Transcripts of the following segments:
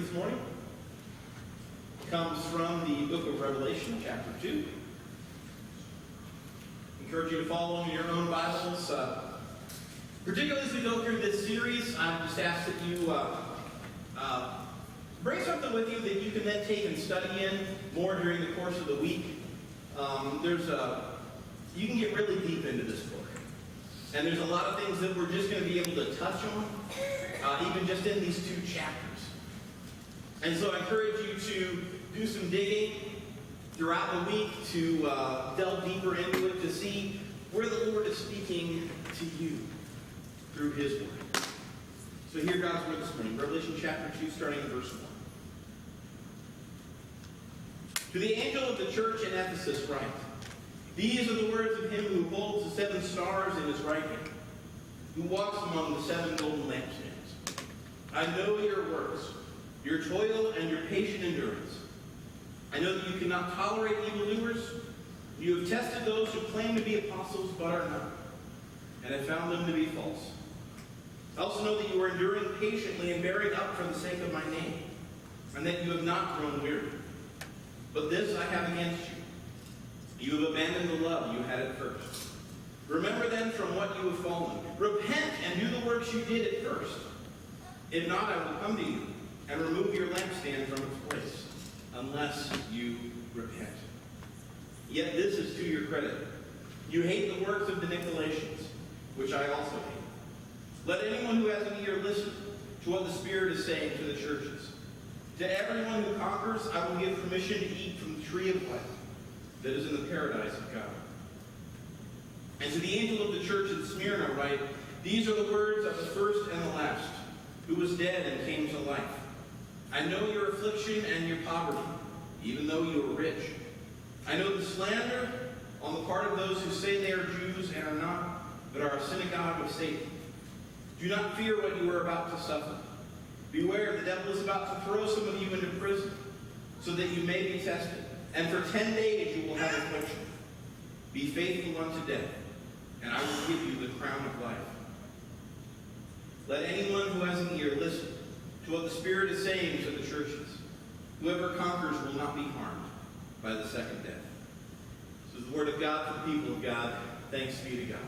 this morning comes from the book of Revelation, chapter 2. I encourage you to follow in your own Bibles. Particularly as we go through this series, I just ask that you bring something with you that you can then take and study in more during the course of the week. You can get really deep into this book. And there's a lot of things that we're just going to be able to touch on, even just in these two chapters. And so I encourage you to do some digging throughout the week, to delve deeper into it, to see where the Lord is speaking to you through His Word. So hear God's Word this morning. Revelation chapter 2, starting in verse 1. To the angel of the church in Ephesus write, these are the words of him who holds the 7 stars in his right hand, who walks among the 7 golden lampstands. I know your works, your toil and your patient endurance. I know that you cannot tolerate evildoers. You have tested those who claim to be apostles but are not, and have found them to be false. I also know that you are enduring patiently and bearing up for the sake of my name, and that you have not grown weary. But this I have against you. You have abandoned the love you had at first. Remember then from what you have fallen. Repent and do the works you did at first. If not, I will come to you and remove your lampstand from its place, unless you repent. Yet this is to your credit. You hate the works of the Nicolaitans, which I also hate. Let anyone who has an ear listen to what the Spirit is saying to the churches. To everyone who conquers, I will give permission to eat from the tree of life that is in the paradise of God. And to the angel of the church in Smyrna write, these are the words of the first and the last, who was dead and came to life. I know your affliction and your poverty, even though you are rich. I know the slander on the part of those who say they are Jews and are not, but are a synagogue of Satan. Do not fear what you are about to suffer. Beware, the devil is about to throw some of you into prison, so that you may be tested. And for 10 days you will have affliction. Be faithful unto death, and I will give you the crown of life. Let anyone who has an ear listen to what the Spirit is saying to the churches. Whoever conquers will not be harmed by the second death. This is the word of God for the people of God. Thanks be to God.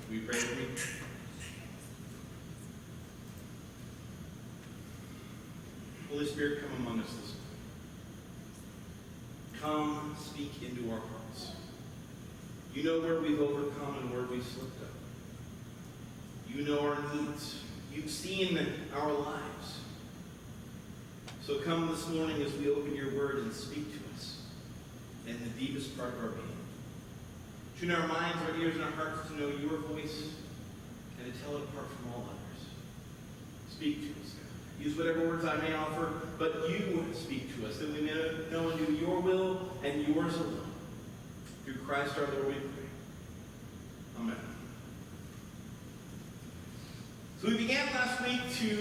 Will you pray with me? Holy Spirit, come among us this morning. Come, speak into our hearts. You know where we've overcome and where we've slipped up. You know our needs. You've seen our lives. So come this morning as we open your word and speak to us in the deepest part of our being. Tune our minds, our ears, and our hearts to know your voice and to tell it apart from all others. Speak to us, God. Use whatever words I may offer, but you speak to us, that we may know and do your will and yours alone. Through Christ our Lord we pray. Amen. So we began last week to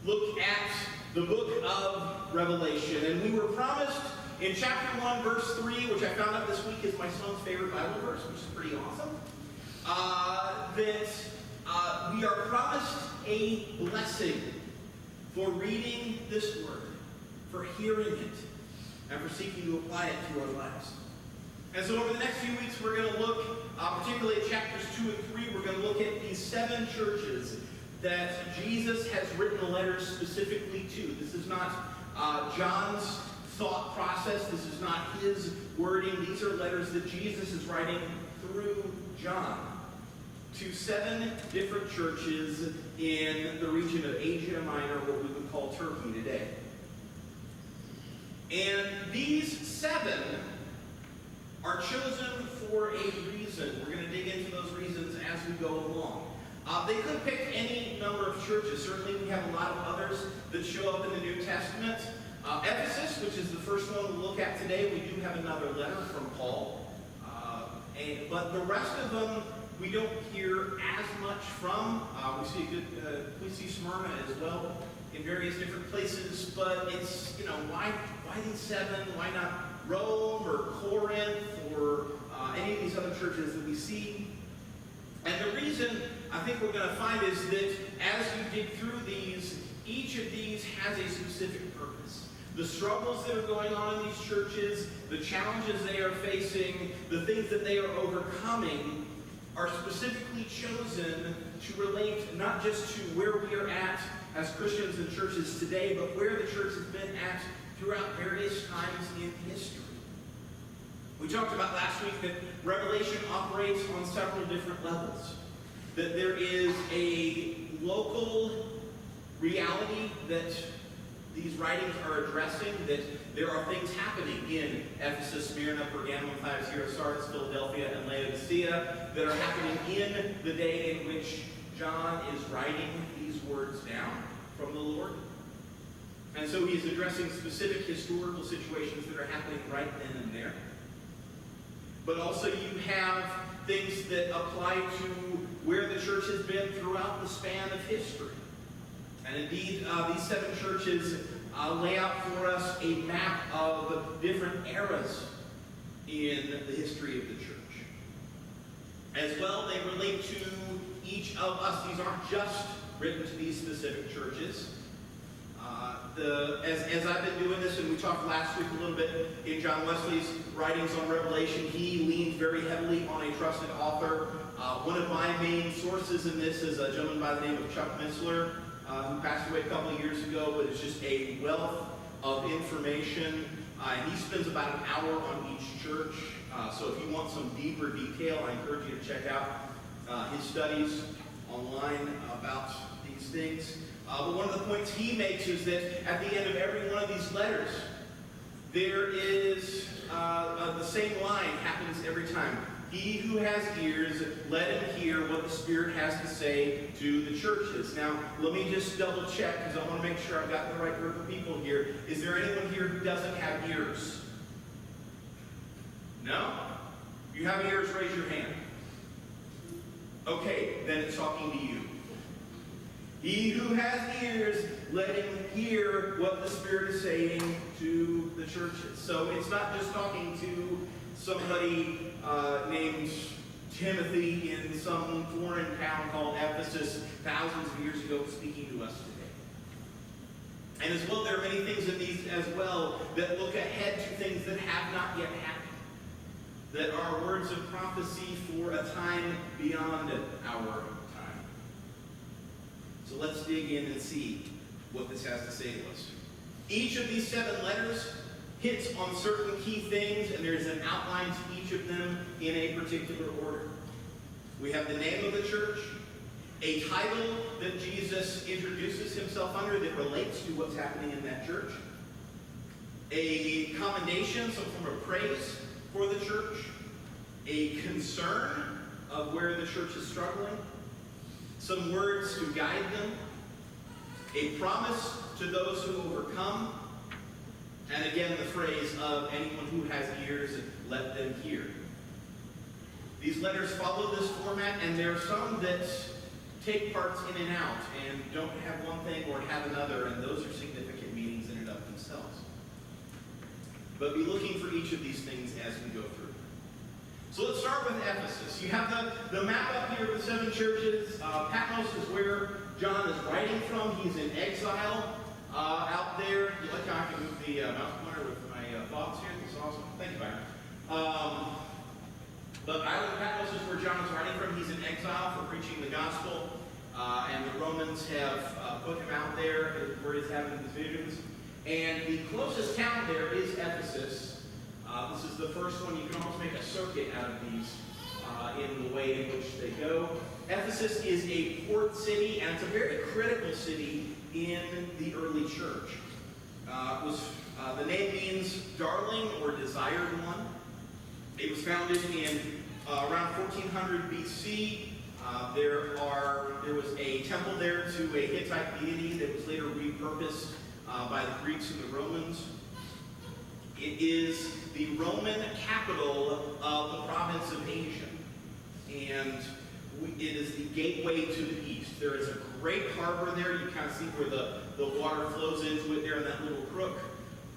look at the book of Revelation, and we were promised in chapter 1, verse 3, which I found out this week is my son's favorite Bible verse, which is pretty awesome, that we are promised a blessing for reading this word, for hearing it, and for seeking to apply it to our lives. And so over the next few weeks, we're going to look, particularly at chapters 2 and 3, we're going to look at these 7 churches that Jesus has written letters specifically to. This is not John's thought process. This is not his wording. These are letters that Jesus is writing through John to 7 different churches in the region of Asia Minor, what we would call Turkey today. And these 7 are chosen for a reason. We're going to dig into those reasons as we go along. They could pick any number of churches. Certainly we have a lot of others that show up in the New Testament. Ephesus, which is the first one we'll look at today, we do have another letter from Paul. But the rest of them we don't hear as much from. We see Smyrna as well in various different places, but it's, why these 7? Why not Rome or Corinth or any of these other churches that we see? And the reason I think we're going to find is that as you dig through these, each of these has has a specific purpose. The struggles that are going on in these churches, the challenges they are facing, the things that they are overcoming are specifically chosen to relate not just to where we are at as Christians and churches today, but where the church has been at throughout various times in history. We talked about last week that Revelation operates on several different levels. That there is a local reality that these writings are addressing, that there are things happening in Ephesus, Smyrna, Pergamum, Thyatira, Sardis, Philadelphia, and Laodicea that are happening in the day in which John is writing these words down from the Lord. And so he's addressing specific historical situations that are happening right then and there. But also you have things that apply to where the church has been throughout the span of history. And indeed, these 7 churches lay out for us a map of different eras in the history of the church. As well, they relate to each of us. These aren't just written to these specific churches. As I've been doing this, and we talked last week a little bit in John Wesley's writings on Revelation, he leaned very heavily on a trusted author. One of my main sources in this is a gentleman by the name of Chuck Missler, who passed away a couple of years ago, but it's just a wealth of information. And he spends about an hour on each church. So if you want some deeper detail, I encourage you to check out his studies online about these things. But one of the points he makes is that at the end of every one of these letters, there is the same line happens every time. He who has ears, let him hear what the Spirit has to say to the churches. Now, let me just double check, because I want to make sure I've got the right group of people here. Is there anyone here who doesn't have ears? No? You have ears, raise your hand. Okay, then it's talking to you. He who has ears, let him hear what the Spirit is saying to the churches. So it's not just talking to somebody named Timothy in some foreign town called Ephesus thousands of years ago speaking to us today. And as well, there are many things in these as well that look ahead to things that have not yet happened, that are words of prophecy for a time beyond our time. So let's dig in and see what this has to say to us. Each of these 7 letters hits on certain key things, and there's an outline to each of them in a particular order. We have the name of the church, a title that Jesus introduces himself under that relates to what's happening in that church, a commendation, some form of praise for the church, a concern of where the church is struggling, some words to guide them, a promise to those who overcome, and again the phrase of anyone who has ears, let them hear. These letters follow this format, and there are some that take parts in and out and don't have one thing or have another, and those are significant meanings in and of themselves. But be looking for each of these things as we go through. So let's start with Ephesus. You have the map up here of the 7 churches. Patmos is where John is writing from. He's in exile out there. You like how I can move the mouse pointer with my thoughts here? That's awesome. Thank you, Byron. But island Patmos is where John is writing from. He's in exile for preaching the gospel. And the Romans have put him out there where he's having these visions. And the closest town there is Ephesus. This is the first one. You can almost make a circuit out of these in the way in which they go. Ephesus is a port city, and it's a very critical city in the early church. The name means darling or desired one. It was founded in around 1400 BC. There was a temple there to a Hittite deity that was later repurposed by the Greeks and the Romans. It is the Roman capital of the province of Asia, and it is the gateway to the east. There is a great harbor there. You kind of see where the water flows into it there in that little crook.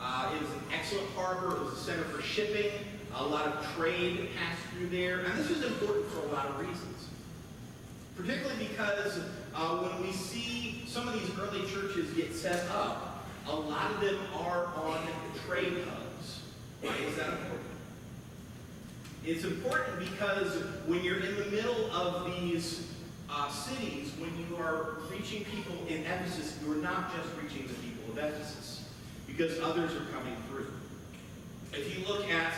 It is an excellent harbor. It was a center for shipping. A lot of trade passed through there, and this is important for a lot of reasons. Particularly because when we see some of these early churches get set up, a lot of them are on trade hubs. Why is that important? It's important because when you're in the middle of these cities, when you are reaching people in Ephesus, you're not just reaching the people of Ephesus, because others are coming through. If you look at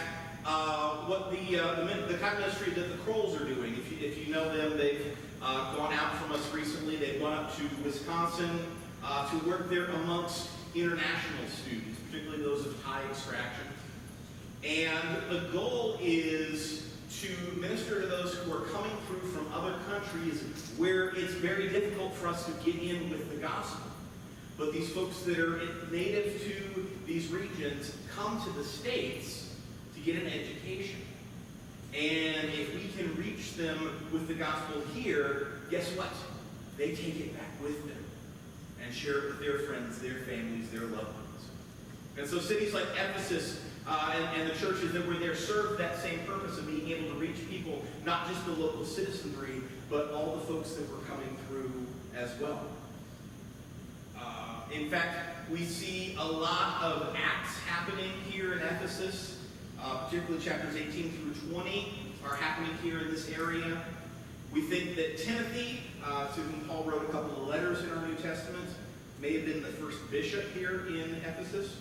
what the kind of ministry that the Crolls are doing, if you know them, they've gone out from us recently. They've gone up to Wisconsin to work there amongst international students, particularly those of Thai extraction. And the goal is to minister to those who are coming through from other countries where it's very difficult for us to get in with the gospel. But these folks that are native to these regions come to the States to get an education. And if we can reach them with the gospel here, guess what? They take it back with them and share it with their friends, their families, their loved ones. And so cities like Ephesus and the churches that were there served that same purpose of being able to reach people, not just the local citizenry, but all the folks that were coming through as well. In fact, we see a lot of acts happening here in Ephesus, particularly chapters 18 through 20 are happening here in this area. We think that Timothy, to whom Paul wrote a couple of letters in our New Testament, may have been the first bishop here in Ephesus.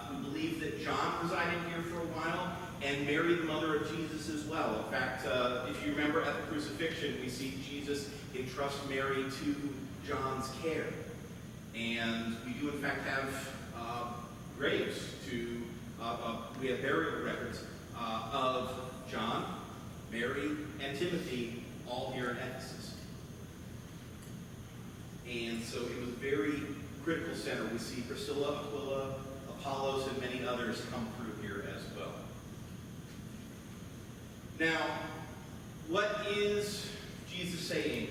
We believe that John resided here for a while, and Mary, the mother of Jesus, as well. In fact, if you remember at the crucifixion, we see Jesus entrust Mary to John's care. And we do, in fact, have graves to, we have burial records of John, Mary, and Timothy, all here in Ephesus. And so it was a very critical center. We see Priscilla, Aquila, Apollos, and many others come through here as well. Now, what is Jesus saying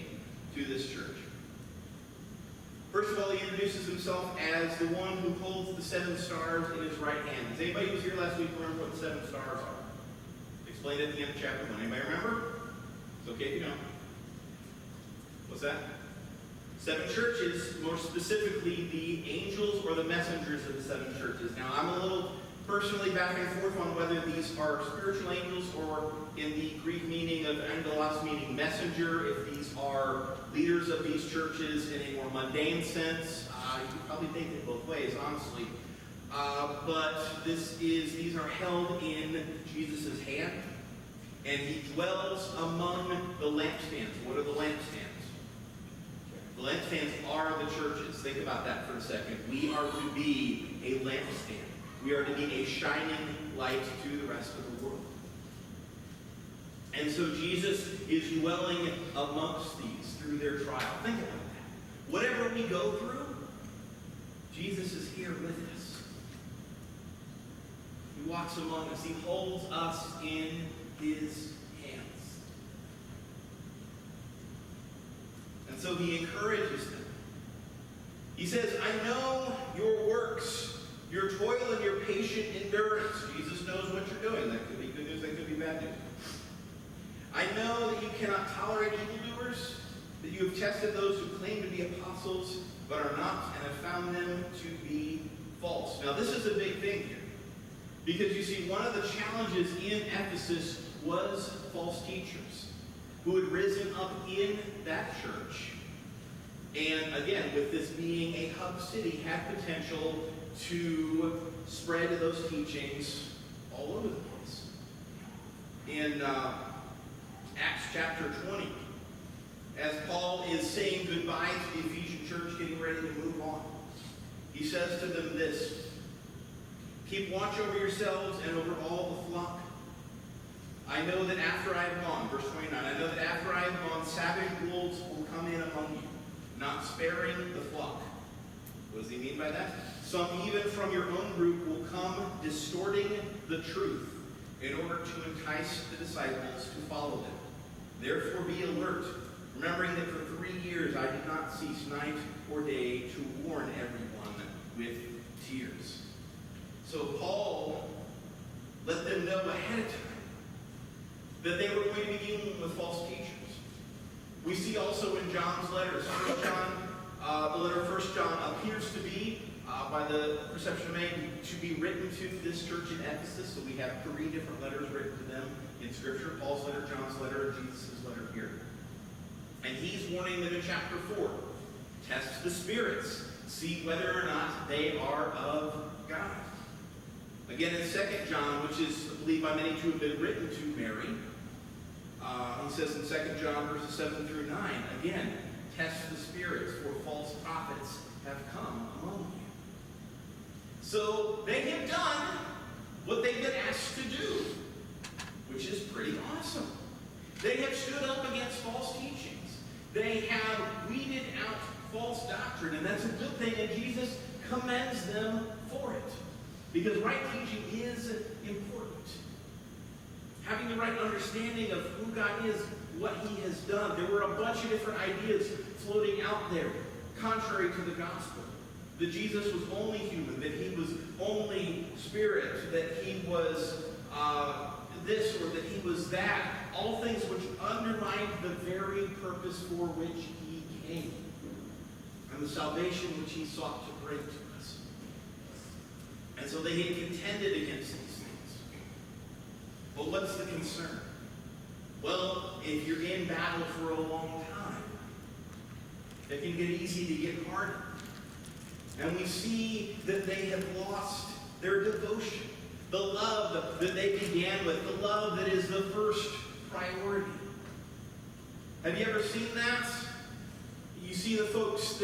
to this church? First of all, he introduces himself as the one who holds the 7 stars in his right hand. Does anybody who was here last week remember what the 7 stars are? Explained at the end of chapter 1. Anybody remember? It's okay if you don't. What's that? 7 churches, more specifically the angels or the messengers of the 7 churches. Now, I'm a little personally back and forth on whether these are spiritual angels or in the Greek meaning of angelos, meaning messenger, if these are leaders of these churches in a more mundane sense. You could probably think it both ways, honestly. But these are held in Jesus' hand, and he dwells among the lampstands. What are the lampstands? The lampstands are the churches. Think about that for a second. We are to be a lampstand. We are to be a shining light to the rest of the world. And so Jesus is dwelling amongst these through their trial. Think about that. Whatever we go through, Jesus is here with us. He walks among us. He holds us in his hands. And so he encourages them. He says, I know your works, your toil and your patient endurance. Jesus knows what you're doing. That could be good news, that could be bad news. I know that you cannot tolerate evildoers, that you have tested those who claim to be apostles, but are not, and have found them to be false. Now, this is a big thing here. Because you see, one of the challenges in Ephesus was false teachers who had risen up in that church. And again, with this being a hub city, had potential to spread those teachings all over the place. In Acts chapter 20, as Paul is saying goodbye to the Ephesian church, getting ready to move on, he says to them this: keep watch over yourselves and over all the flock. I know that after I have gone, verse 29, I know that after I have gone, savage wolves will come in among you, not sparing the flock. What does he mean by that? Some even from your own group will come distorting the truth in order to entice the disciples to follow them. Therefore be alert, remembering that for 3 years I did not cease night or day to warn everyone with tears. So Paul let them know ahead of time that they were going to be dealing with false teachers. We see also in John's letters, 1 John the letter of 1 John appears to be, by the perception of man, to be written to this church in Ephesus. So we have 3 different letters written to them in Scripture. Paul's letter, John's letter, and Jesus' letter here. And he's warning them in chapter 4. Test the spirits. See whether or not they are of God. Again, in 2 John, which is believed by many to have been written to Mary, he says in 2 John verses 7 through 9, again, test the spirits, for false prophets have come among you. So they have done what they've been asked to do, which is pretty awesome. They have stood up against false teachings. They have weeded out false doctrine, and that's a good thing, and Jesus commends them for it. Because right teaching is important. Having the right understanding of who God is, what he has done. There were a bunch of different ideas floating out there, contrary to the gospel. That Jesus was only human, that he was only spirit, that he was this or that he was that. All things which undermined the very purpose for which he came. And the salvation which he sought to bring to us. And so they had contended against these things. But what's the concern? Well, if you're in battle for a long time, it can get easy to get hardened. And we see that they have lost their devotion, the love that they began with, the love that is the first priority. Have you ever seen that? You see the folks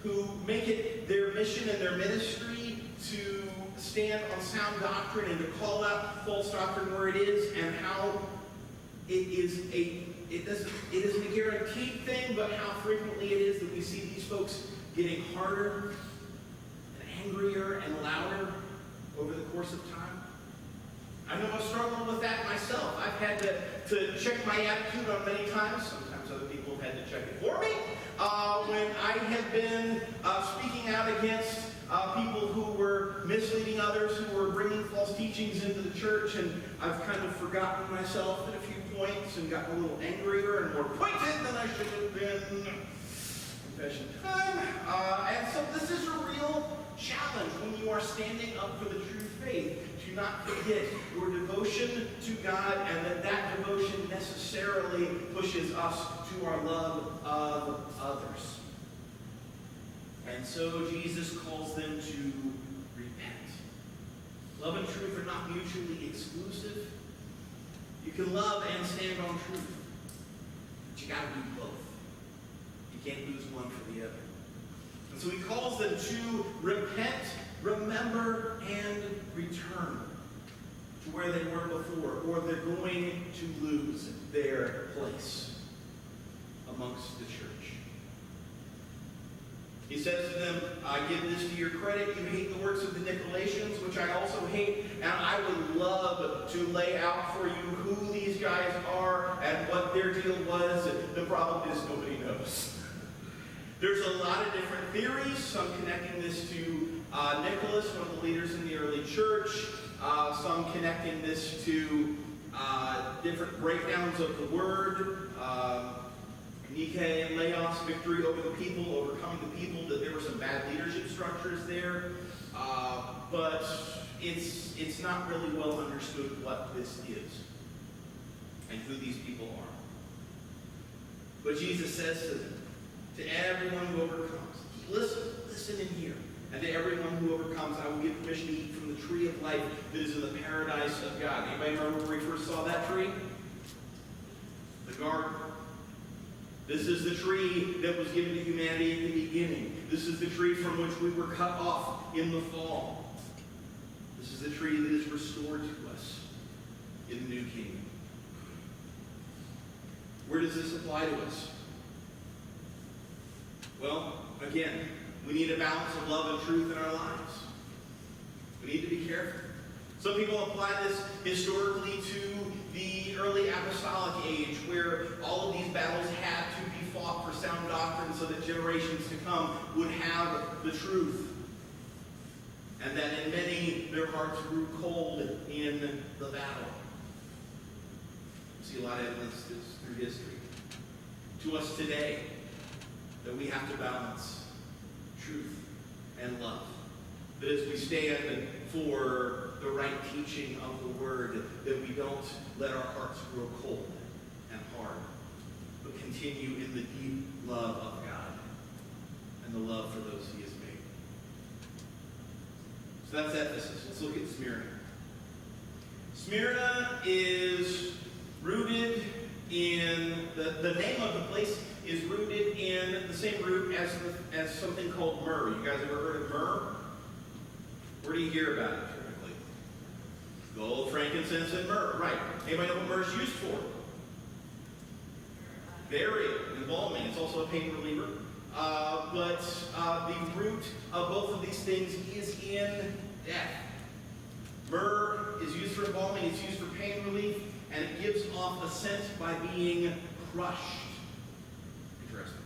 who make it their mission and their ministry to stand on sound doctrine and to call out false doctrine where it is, and how it isn't a guaranteed thing, but how frequently it is that we see these folks getting harder and angrier and louder over the course of time. I know I've struggled with that myself. I've had to check my attitude on many times. Sometimes other people have had to check it for me. When I have been speaking out against people who were misleading others, who were bringing false teachings into the church, and I've kind of forgotten myself at a few points and gotten a little angrier and more pointed than I should have been. Confession time. And so this is a real challenge when you are standing up for the true faith, to not forget your devotion to God, and that devotion necessarily pushes us to our love of others. And so Jesus calls them to repent. Love and truth are not mutually exclusive. You can love and stand on truth, but you got to do both. You can't lose one for the other. And so he calls them to repent, remember, and return to where they were before, or they're going to lose their place amongst the church. He says to them, I give this to your credit. You hate the works of the Nicolaitans, which I also hate, and I would love to lay out for you who these guys are and what their deal was. The problem is nobody knows. There's a lot of different theories, some connecting this to Nicholas, one of the leaders in the early church, some connecting this to different breakdowns of the word, Nike and Laos, victory over the people, overcoming the people, that there were some bad leadership structures there, but it's not really well understood what this is and who these people are. But Jesus says to them, to everyone who overcomes, listen in here. And to everyone who overcomes, I will give permission to eat from the tree of life that is in the paradise of God. Anybody remember where we first saw that tree? The garden. This is the tree that was given to humanity in the beginning. This is the tree from which we were cut off in the fall. This is the tree that is restored to us in the new kingdom. Where does this apply to us? Well, again, we need a balance of love and truth in our lives. We need to be careful. Some people apply this historically to the early apostolic age, where all of these battles had to be fought for sound doctrine so that generations to come would have the truth. And that in many, their hearts grew cold in the battle. We see a lot of evidence through history. To us today, that we have to balance truth, and love. That as we stand for the right teaching of the Word, that we don't let our hearts grow cold and hard, but continue in the deep love of God and the love for those He has made. So that's Ephesus. Let's look at Smyrna. Smyrna is rooted in, the name of the place is rooted in the same root as something called myrrh. You guys ever heard of myrrh? Where do you hear about it typically? Gold, frankincense, and myrrh. Right. Anybody know what myrrh is used for? Burial, embalming. It's also a pain reliever. But the root of both of these things is in death. Myrrh is used for embalming. It's used for pain relief. And it gives off a scent by being crushed. Interesting.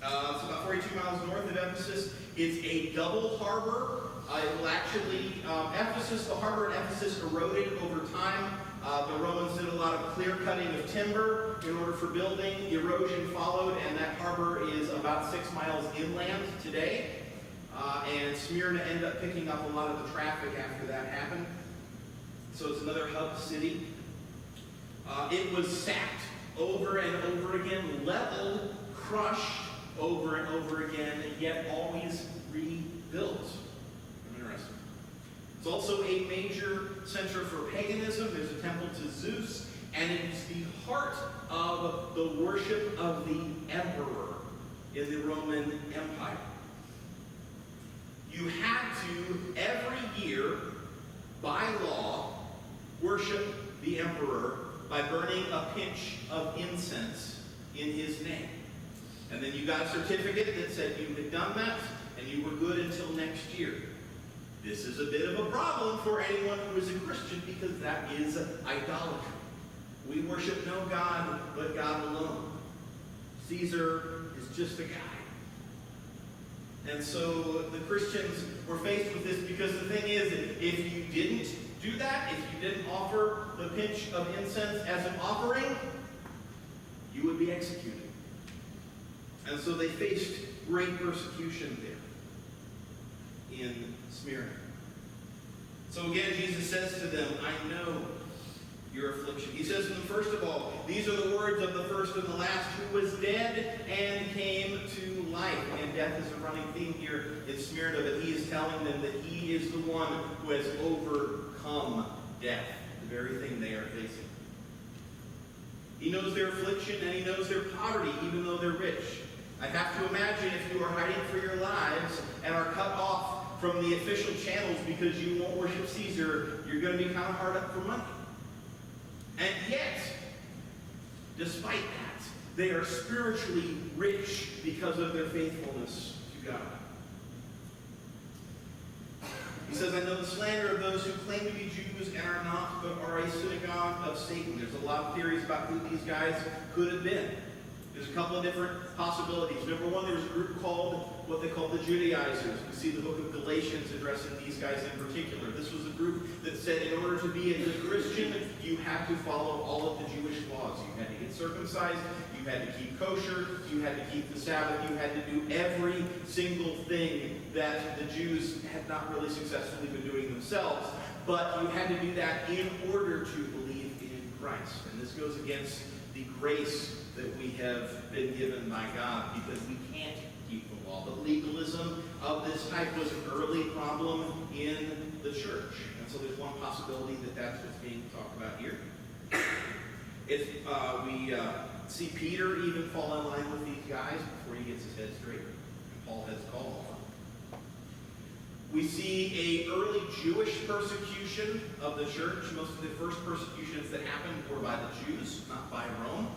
It's about 42 miles north of Ephesus. It's a double harbor. It will actually, the harbor in Ephesus eroded over time. The Romans did a lot of clear cutting of timber in order for building. Erosion followed, and that harbor is about 6 miles inland today. And Smyrna ended up picking up a lot of the traffic after that happened. So it's another hub city. It was sacked over and over again, leveled, crushed over and over again, and yet always rebuilt. Interesting. It's also a major center for paganism. There's a temple to Zeus, and it's the heart of the worship of the emperor in the Roman Empire. You had to, every year, by law, worship the emperor by burning a pinch of incense in his name. And then you got a certificate that said you had done that, and you were good until next year. This is a bit of a problem for anyone who is a Christian, because that is idolatry. We worship no God but God alone. Caesar is just a guy. And so the Christians were faced with this, because the thing is, if you didn't do that, if you didn't offer the pinch of incense as an offering, you would be executed. And so they faced great persecution there in Smyrna. So again, Jesus says to them, I know your affliction. He says to them, first of all, these are the words of the first and the last, who was dead and came to life. And death is a running theme here in Smyrna, but he is telling them that he is the one who has overcome death, the very thing they are facing. He knows their affliction, and he knows their poverty, even though they're rich. I have to imagine if you are hiding for your lives and are cut off from the official channels because you won't worship Caesar, you're going to be kind of hard up for money. And yet, despite that, they are spiritually rich because of their faithfulness to God. He says, I know the slander of those who claim to be Jews and are not, but are a synagogue of Satan. There's a lot of theories about who these guys could have been. There's a couple of different possibilities. Number one, there was a group called what they called the Judaizers. We see the book of Galatians addressing these guys in particular. This was a group that said in order to be a good Christian, you had to follow all of the Jewish laws. You had to get circumcised, you had to keep kosher, you had to keep the Sabbath, you had to do every single thing that the Jews had not really successfully been doing themselves. But you had to do that in order to believe in Christ. And this goes against the grace that we have been given by God, because we can't keep the law. But legalism of this type was an early problem in the church. And so there's one possibility that that's what's being talked about here. If we see Peter even fall in line with these guys before he gets his head straight, and Paul has called on. We see an early Jewish persecution of the church. Most of the first persecutions that happened were by the Jews, not by Rome.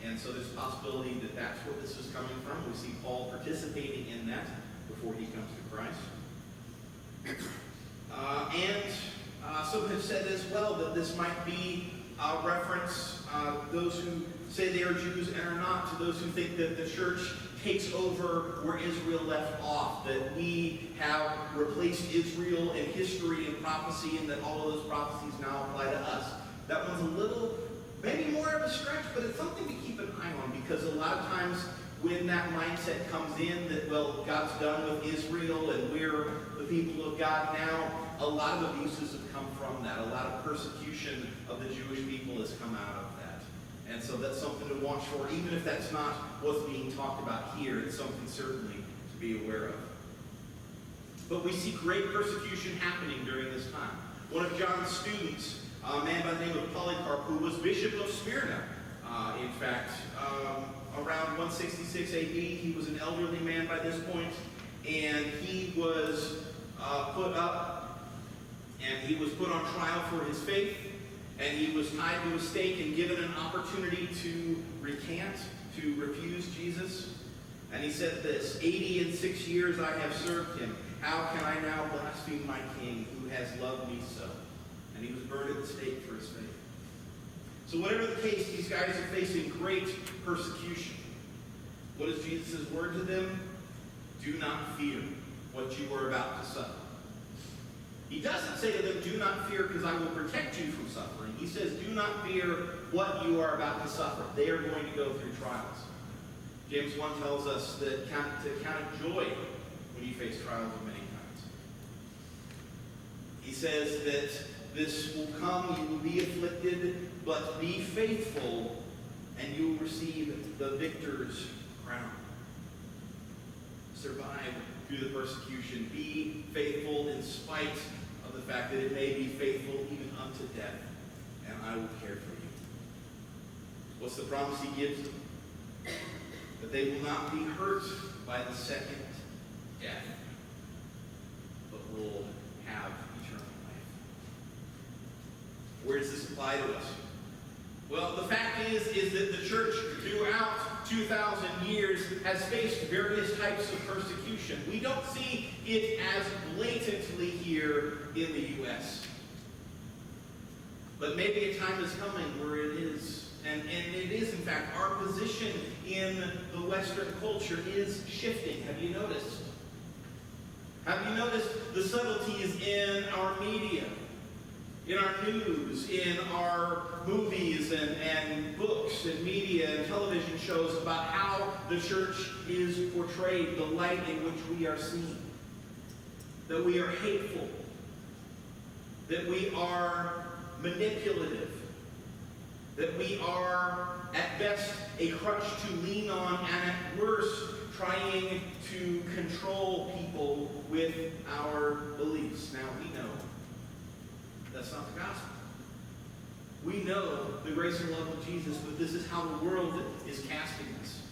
And so there's a possibility that that's where this is coming from. We see Paul participating in that before he comes to Christ. Some have said as well that this might be a reference, those who say they are Jews and are not, to those who think that the church takes over where Israel left off, that we have replaced Israel in history and prophecy, and that all of those prophecies now apply to us. That one's a little, maybe more of a stretch, but it's something to keep an eye on, because a lot of times when that mindset comes in that, well, God's done with Israel and we're the people of God now, a lot of abuses have come from that. A lot of persecution of the Jewish people has come out of that. And so that's something to watch for. Even if that's not what's being talked about here, it's something certainly to be aware of. But we see great persecution happening during this time. One of John's students, a man by the name of Polycarp, who was bishop of Smyrna, in fact, around 166 AD, he was an elderly man by this point, and he was put up, and he was put on trial for his faith, and he was tied to a stake and given an opportunity to recant, to refuse Jesus. And he said this, 86 years I have served him. How can I now blaspheme my king who has loved me so? And he was burned at the stake for his faith. So whatever the case, these guys are facing great persecution. What is Jesus' word to them? Do not fear what you are about to suffer. He doesn't say to them, do not fear because I will protect you from suffering. He says, do not fear what you are about to suffer. They are going to go through trials. James 1 tells us that to count it joy when you face trials of many kinds. He says that this will come, you will be afflicted, but be faithful, and you will receive the victor's crown. Survive through the persecution. Be faithful in spite of the fact that it may be faithful even unto death, and I will care for you. What's the promise he gives them? That they will not be hurt by the second death, but will have eternal life. Where does this apply to us? Well, the fact is that the church throughout 2,000 years has faced various types of persecution. We don't see it as blatantly here in the U.S. But maybe a time is coming where it is. And it is, in fact, our position in the Western culture is shifting. Have you noticed? Have you noticed the subtleties in our media, in our news, in our movies and books and media and television shows about how the church is portrayed, the light in which we are seen? That we are hateful, that we are manipulative, that we are, at best, a crutch to lean on, and at worst, trying to control people with our beliefs. Now, we know that's not the gospel. We know the grace and love of Jesus, but this is how the world is casting us.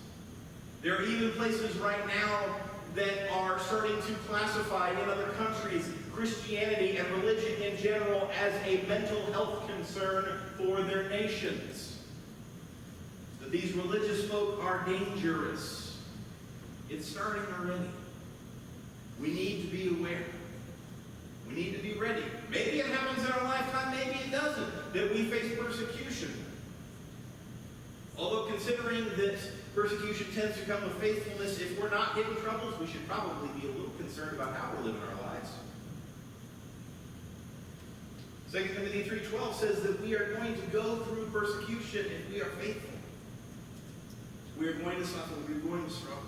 There are even places right now that are starting to classify in other countries Christianity and religion in general as a mental health concern for their nations. That these religious folk are dangerous. It's starting already. We need to be aware. We need to be ready. Maybe it happens in our lifetime, maybe it doesn't, that we face persecution. Although considering that persecution tends to come with faithfulness, if we're not getting troubles, we should probably be a little concerned about how we're living our lives. 2 Timothy 3:12 says that we are going to go through persecution if we are faithful. We are going to suffer. We are going to struggle.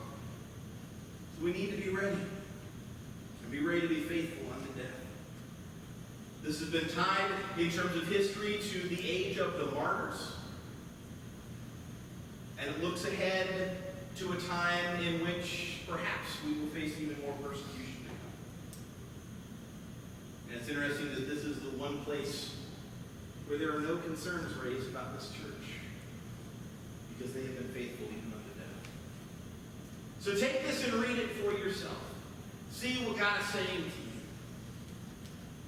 So we need to be ready. And be ready to be faithful unto death. This has been tied in terms of history to the age of the martyrs. And it looks ahead to a time in which perhaps we will face even more persecution to come. And it's interesting that this is the one place where there are no concerns raised about this church, because they have been faithful even unto death. So take this and read it for yourself. See what God is saying to you.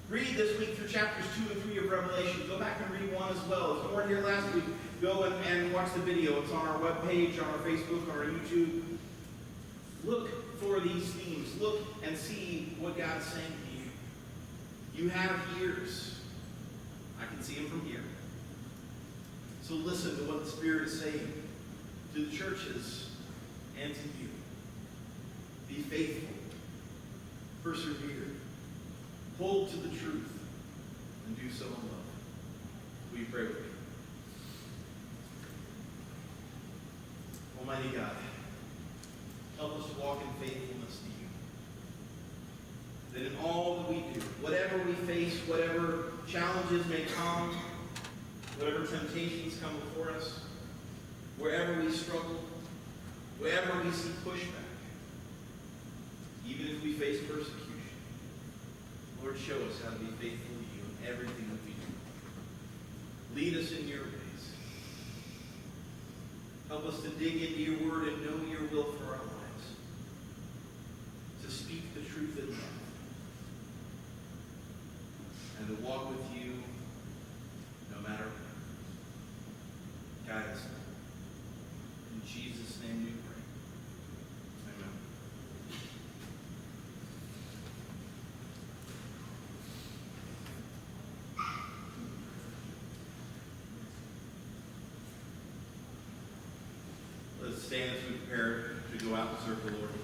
Read this week through chapters 2 and 3 of Revelation. Go back and read 1 as well. If you weren't here last week, go and watch the video. It's on our webpage, on our Facebook, on our YouTube. Look for these themes. Look and see what God is saying to you. You have ears. I can see them from here. So listen to what the Spirit is saying to the churches and to you. Be faithful. Persevere. Hold to the truth. And do so in love. Will you pray with me? Almighty God, Help us walk in faithfulness to you. That in all that we do, whatever we face, whatever challenges may come, whatever temptations come before us, wherever we struggle, wherever we see pushback, even if we face persecution, Lord, show us how to be faithful to you in everything that we do. Lead us in your ways. Help us to dig into your word and know your will for our lives. To speak the truth in love. And to walk with you no matter what. Guide us. In Jesus' name we pray. Amen. Let's stand as we prepare to go out and serve the Lord.